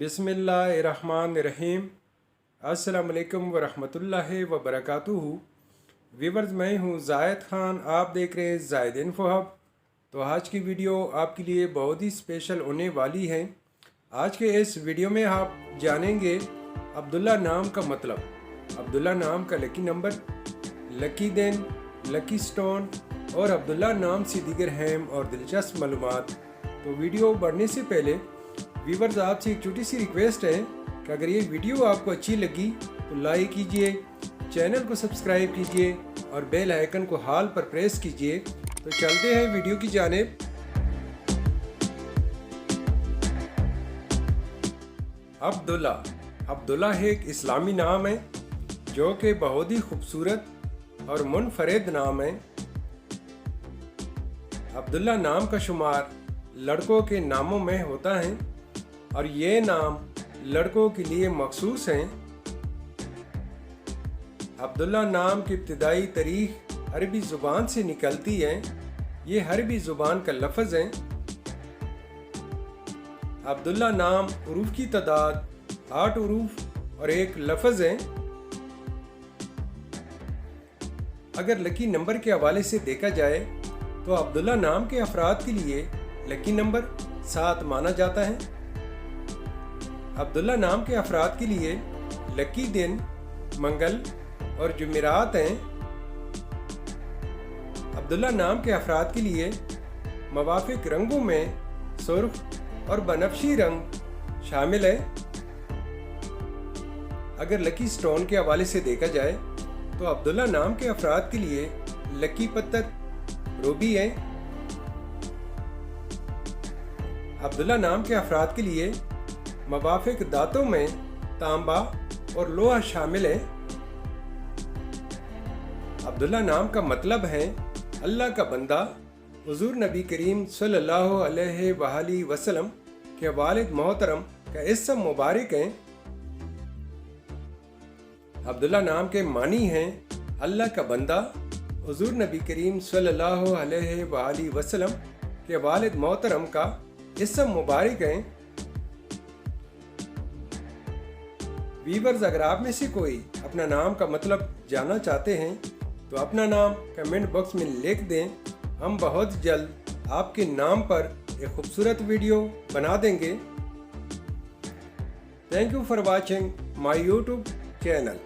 बिस्मिल्लाहिर्रहमानिर्रहीम। अस्सलाम वालेकुम वरहमतुल्लाहि वबरकातुहू। व्यूअर्स, मैं हूँ जायद ख़ान, आप देख रहे हैं जायद इन्फो हब। तो आज की वीडियो आपके लिए बहुत ही स्पेशल होने वाली है। आज के इस वीडियो में आप जानेंगे अब्दुल्ला नाम का मतलब, अब्दुल्ला नाम का लकी नंबर, लकी दिन, लकी स्टोन और अब्दुल्ला नाम से दीगर अहम और दिलचस्प मालूमात। तो वीडियो बढ़ने से पहले व्यूअर्स, आपसे एक छोटी सी रिक्वेस्ट है कि अगर ये वीडियो आपको अच्छी लगी तो लाइक कीजिए, चैनल को सब्सक्राइब कीजिए और बेल आइकन को हाल पर प्रेस कीजिए। तो चलते हैं वीडियो की जानिब। अब्दुल्ला एक इस्लामी नाम है जो कि बहुत ही खूबसूरत और मुनफरिद नाम है। अब्दुल्ला नाम का शुमार लड़कों के नामों में होता है और ये नाम लड़कों के लिए मखसूस हैं। अब्दुल्ला नाम की इब्तिदाई तारीख अरबी ज़ुबान से निकलती है। ये अरबी ज़ुबान का लफ्ज़ है। अब्दुल्ला नाम उरूफ की तादाद 8 उरूफ और एक लफ्ज़ है। अगर लकी नंबर के हवाले से देखा जाए तो अब्दुल्ला नाम के अफराद के लिए लकी नंबर 7 माना जाता है। अब्दुल्ला नाम के अफराद के लिए लकी दिन मंगल और जुमेरात हैं। अब्दुल्ला नाम के अफराद के लिए मवाफिक रंगों में सुर्ख और बनफशी रंग शामिल है। अगर लकी स्टोन के हवाले से देखा जाए तो अब्दुल्ला नाम के अफराद के लिए लकी पत्थर रूबी है। अब्दुल्ला नाम के अफराद के लिए मवाफिक दांतों में तांबा और लोहा शामिल है। अब्दुल्ला नाम का मतलब है अल्लाह का बंदा। हुजूर नबी करीम सल्लल्लाहु अलैहि वसल्लम के वालिद मोहतरम का इसम मुबारक है। अब्दुल्ला नाम के मानी हैं अल्लाह का बंदा। हुजूर नबी करीम सल्लल्लाहु अलैहि वसल्लम के वालिद मोहतरम का इसम मुबारक है। व्यूअर्स, अगर आप में से कोई अपना नाम का मतलब जानना चाहते हैं तो अपना नाम कमेंट बॉक्स में लिख दें। हम बहुत जल्द आपके नाम पर एक खूबसूरत वीडियो बना देंगे। Thank you for watching my YouTube channel.